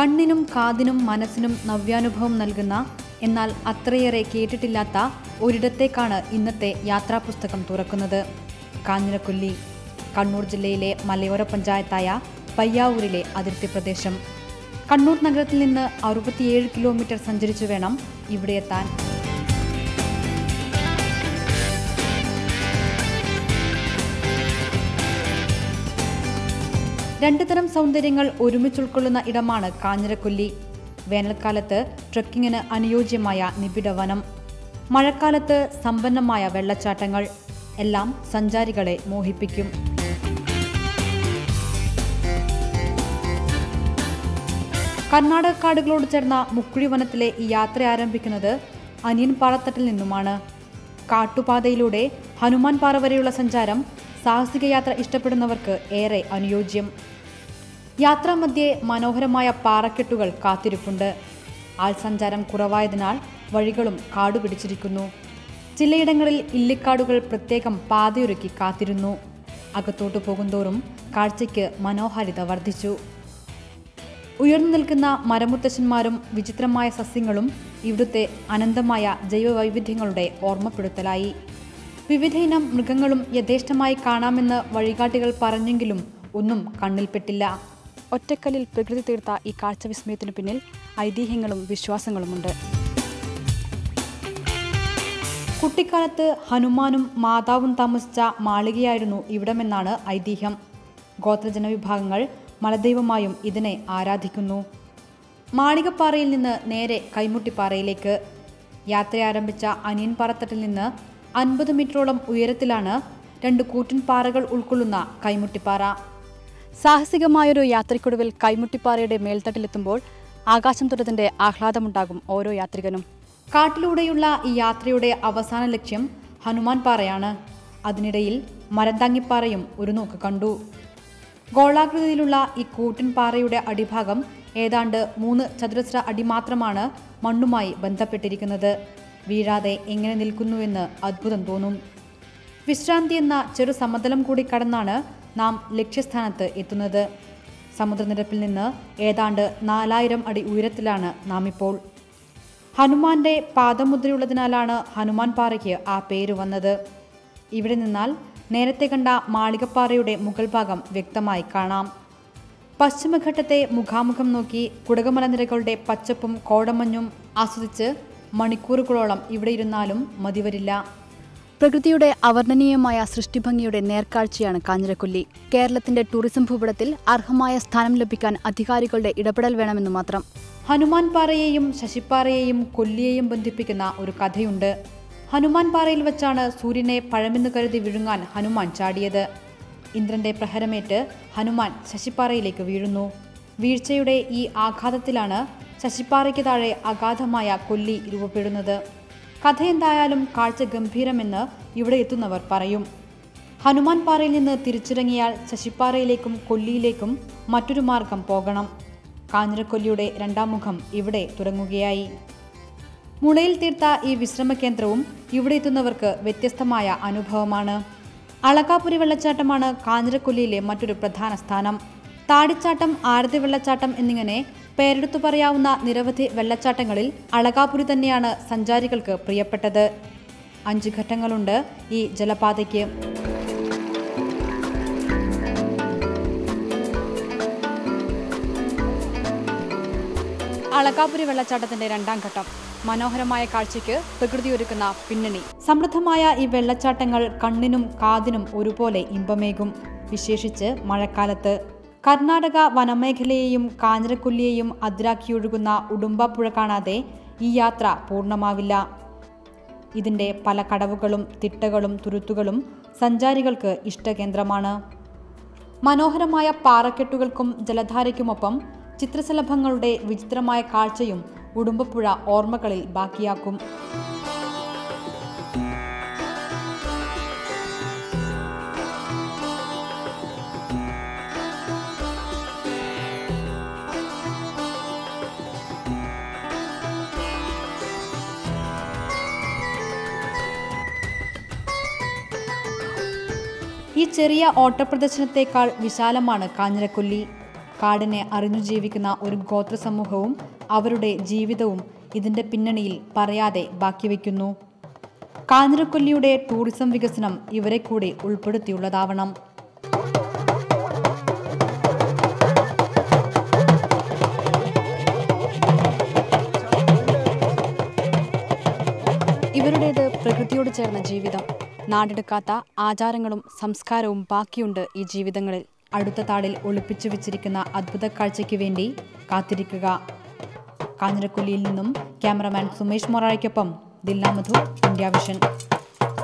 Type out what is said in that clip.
കണ്ണിനും കാതിനും മനസ്സിനും നവ്യാനുഭവം നൽകുന്ന എന്നാൽ അത്രയേറെ കേട്ടിട്ടില്ലാത്ത ഒരിടത്തേക്കാണ് ഇന്നത്തെ യാത്രാപുസ്തകം തുറക്കുന്നത്. കാഞ്ഞിരക്കൊല്ലി, കണ്ണൂർ ജില്ലയിലെ മലയോര പഞ്ചായത്തായ പയ്യാവൂരിലെ അതിർത്തി പ്രദേശം. കണ്ണൂർ നഗരത്തിൽ നിന്ന് 67 കിലോമീറ്റർ സഞ്ചരിച്ചു വേണം ഇവിടെ എത്താൻ. രണ്ട് തരം സൗന്ദര്യങ്ങൾ ഒരുമിച്ചുൾക്കൊള്ളുന്ന ഇടമാണ് കാഞ്ഞിരക്കൊല്ലി. വേനൽക്കാലത്ത് ട്രക്കിങ്ങിന് അനുയോജ്യമായ നിബിഡ വനം, മഴക്കാലത്ത് സമ്പന്നമായ വെള്ളച്ചാട്ടങ്ങൾ എല്ലാം സഞ്ചാരികളെ മോഹിപ്പിക്കും. കർണാടക കാടുകളോട് ചേർന്ന മുക്കുഴി വനത്തിലെ ഈ യാത്ര ആരംഭിക്കുന്നത് അനിയൻ പാറത്തട്ടിൽ നിന്നുമാണ്. കാട്ടുപാതയിലൂടെ ഹനുമാൻ പാറ വരെയുള്ള സഞ്ചാരം സാഹസിക യാത്ര ഇഷ്ടപ്പെടുന്നവർക്ക് ഏറെ അനുയോജ്യം. യാത്രാമധ്യേ മനോഹരമായ പാറക്കെട്ടുകൾ കാത്തിരിപ്പുണ്ട്. ആൾസഞ്ചാരം കുറവായതിനാൽ വഴികളും കാടുപിടിച്ചിരിക്കുന്നു. ചിലയിടങ്ങളിൽ ഇല്ലിക്കാടുകൾ പ്രത്യേകം പാതയൊരുക്കി കാത്തിരുന്നു. അകത്തോട്ട് പോകുന്തോറും കാഴ്ചയ്ക്ക് മനോഹാരിത വർദ്ധിച്ചു. ഉയർന്നു നിൽക്കുന്ന മരമുത്തശ്ശന്മാരും വിചിത്രമായ സസ്യങ്ങളും ഇവിടുത്തെ അനന്തമായ ജൈവവൈവിധ്യങ്ങളുടെ ഓർമ്മപ്പെടുത്തലായി. വിവിധയിനം മൃഗങ്ങളും യഥേഷ്ടമായി കാണാമെന്ന് വഴികാട്ടികൾ പറഞ്ഞെങ്കിലും ഒന്നും കണ്ണിൽപ്പെട്ടില്ല. ഒറ്റക്കല്ലിൽ പ്രകൃതി തീർത്ത ഈ കാഴ്ച വിസ്മയത്തിനു പിന്നിൽ ഐതിഹ്യങ്ങളും വിശ്വാസങ്ങളുമുണ്ട്. കുട്ടിക്കാലത്ത് ഹനുമാനും മാതാവും താമസിച്ച മാളികയായിരുന്നു ഇവിടമെന്നാണ് ഐതിഹ്യം. ഗോത്രജനവിഭാഗങ്ങൾ മലദൈവമായും ഇതിനെ ആരാധിക്കുന്നു. മാളികപ്പാറയിൽ നിന്ന് നേരെ കൈമുട്ടിപ്പാറയിലേക്ക് യാത്ര ആരംഭിച്ച അനിയൻ പാറത്തട്ടിൽ നിന്ന് 50 മീറ്ററോളം ഉയരത്തിലാണ് 2 കൂറ്റൻ പാറകൾ ഉൾക്കൊള്ളുന്ന കൈമുട്ടിപ്പാറ. സാഹസികമായൊരു യാത്രയ്ക്കൊടുവിൽ കൈമുട്ടിപ്പാറയുടെ മേൽത്തട്ടിലെത്തുമ്പോൾ ആകാശം തൊട്ടതിൻ്റെ ആഹ്ലാദമുണ്ടാകും ഓരോ യാത്രികനും. കാട്ടിലൂടെയുള്ള ഈ യാത്രയുടെ അവസാന ലക്ഷ്യം ഹനുമാൻ പാറയാണ്. അതിനിടയിൽ മരന്താങ്ങിപ്പാറയും ഒരു നോക്ക് കണ്ടു. ഗോളാകൃതിയിലുള്ള ഈ കൂറ്റൻ പാറയുടെ അടിഭാഗം ഏതാണ്ട് 3 ചതുരശ്ര അടി മാത്രമാണ് മണ്ണുമായി ബന്ധപ്പെട്ടിരിക്കുന്നത്. വീഴാതെ എങ്ങനെ നിൽക്കുന്നുവെന്ന് അത്ഭുതം തോന്നും. വിശ്രാന്തി എന്ന ചെറു സമതലം കൂടി കടന്നാണ് നാം ലക്ഷ്യസ്ഥാനത്ത് എത്തുന്നത്. സമുദ്രനിരപ്പിൽ നിന്ന് ഏതാണ്ട് 4000 അടി ഉയരത്തിലാണ് നാം ഇപ്പോൾ. ഹനുമാന്റെ പാദമുദ്രയുള്ളതിനാലാണ് ഹനുമാൻ പാറയ്ക്ക് ആ പേര് വന്നത്. ഇവിടെ നിന്നാൽ നേരത്തെ കണ്ട മാളികപ്പാറയുടെ മുകൾ ഭാഗം വ്യക്തമായി കാണാം. പശ്ചിമഘട്ടത്തെ മുഖാമുഖം നോക്കി കുടകമലനിരകളുടെ പച്ചപ്പും കോടമഞ്ഞും ആസ്വദിച്ച് മണിക്കൂറുകളോളം ഇവിടെ ഇരുന്നാലും മതിവരില്ല. പ്രകൃതിയുടെ അവർണ്ണനീയമായ സൃഷ്ടിഭംഗിയുടെ നേർക്കാഴ്ചയാണ് കാഞ്ഞിരക്കൊല്ലി. കേരളത്തിന്റെ ടൂറിസം ഭൂപടത്തിൽ അർഹമായ സ്ഥാനം ലഭിക്കാൻ അധികാരികളുടെ ഇടപെടൽ വേണമെന്ന് മാത്രം. ഹനുമാൻ പാറയെയും ശശിപ്പാറയെയും കൊല്ലിയെയും ബന്ധിപ്പിക്കുന്ന ഒരു കഥയുണ്ട്. ഹനുമാൻ പാറയിൽ വെച്ചാണ് സൂര്യനെ പഴമെന്ന് കരുതി വിഴുങ്ങാൻ ഹനുമാൻ ചാടിയത്. ഇന്ദ്രന്റെ പ്രഹരമേറ്റ് ഹനുമാൻ ശശിപ്പാറയിലേക്ക് വീഴുന്നു. വീഴ്ചയുടെ ഈ ആഘാതത്തിലാണ് ശശിപ്പാറയ്ക്ക് താഴെ അഗാധമായ കൊല്ലി രൂപപ്പെടുന്നത്. കഥയെന്തായാലും കാഴ്ച ഗംഭീരമെന്ന് ഇവിടെ എത്തുന്നവർ പറയും. ഹനുമാൻ പാറയിൽ നിന്ന് തിരിച്ചിറങ്ങിയാൽ ശശിപ്പാറയിലേക്കും കൊല്ലിയിലേക്കും മറ്റൊരു മാർഗം പോകണം. കാഞ്ഞിരക്കൊല്ലിയുടെ 2ാം മുഖം ഇവിടെ തുടങ്ങുകയായി. മുളയിൽ തീർത്ത ഈ വിശ്രമ കേന്ദ്രവും ഇവിടെ എത്തുന്നവർക്ക് വ്യത്യസ്തമായ അനുഭവമാണ്. അളകാപുരി വെള്ളച്ചാട്ടമാണ് കാഞ്ഞിരക്കൊല്ലിയിലെ മറ്റൊരു പ്രധാന സ്ഥാനം. താടിച്ചാട്ടം, ആരതി വെള്ളച്ചാട്ടം എന്നിങ്ങനെ പേരെടുത്തു പറയാവുന്ന നിരവധി വെള്ളച്ചാട്ടങ്ങളിൽ അളകാപുരി തന്നെയാണ് സഞ്ചാരികൾക്ക് പ്രിയപ്പെട്ടത്. 5 ഘട്ടങ്ങളുണ്ട് ഈ ജലപാതയ്ക്ക്. അളകാപുരി വെള്ളച്ചാട്ടത്തിന്റെ 2ാം ഘട്ടം. മനോഹരമായ കാഴ്ചയ്ക്ക് പ്രകൃതി ഒരുക്കുന്ന പിന്നണി. സമൃദ്ധമായ ഈ വെള്ളച്ചാട്ടങ്ങൾ കണ്ണിനും കാതിനും ഒരുപോലെ ഇമ്പമേകും, വിശേഷിച്ച് മഴക്കാലത്ത്. കർണാടക വനമേഖലയെയും കാഞ്ഞിരക്കൊല്ലിയെയും അതിരാക്കിയൊഴുകുന്ന ഉടുമ്പ പുഴ കാണാതെ ഈ യാത്ര പൂർണ്ണമാവില്ല. ഇതിൻ്റെ പല കടവുകളും തിട്ടകളും തുരുത്തുകളും സഞ്ചാരികൾക്ക് ഇഷ്ടകേന്ദ്രമാണ്. മനോഹരമായ പാറക്കെട്ടുകൾക്കും ജലധാരയ്ക്കുമൊപ്പം ചിത്രശലഭങ്ങളുടെ വിചിത്രമായ കാഴ്ചയും ഉടുമ്പപ്പുഴ ഓർമ്മകളിൽ ബാക്കിയാക്കും. ഈ ചെറിയ ഓട്ടപ്രദർശനത്തേക്കാൾ വിശാലമാണ് കാഞ്ഞിരക്കൊല്ലി. കാടിനെ അറിഞ്ഞു ജീവിക്കുന്ന ഒരു ഗോത്ര സമൂഹവും അവരുടെ ജീവിതവും ഇതിൻ്റെ പിന്നണിയിൽ പറയാതെ ബാക്കി വയ്ക്കുന്നു. കാഞ്ഞിരക്കൊല്ലിയുടെ ടൂറിസം വികസനം ഇവരെ കൂടി ഉൾപ്പെടുത്തിയുള്ളതാവണം. ഇവരുടേത് പ്രകൃതിയോട് ചേർന്ന ജീവിതം. നാടെടുക്കാത്ത ആചാരങ്ങളും സംസ്കാരവും ബാക്കിയുണ്ട് ഈ ജീവിതങ്ങളിൽ. അടുത്ത താളിൽ ഒളിപ്പിച്ചു വെച്ചിരിക്കുന്ന അദ്ഭുത കാഴ്ചയ്ക്ക് വേണ്ടി കാത്തിരിക്കുക. കാഞ്ഞിരക്കൊല്ലിയിൽ നിന്നും ക്യാമറമാൻ സുമേഷ് മൊറാഴയ്ക്കൊപ്പം ദിൽന മധു, ഇന്ത്യ വിഷൻ.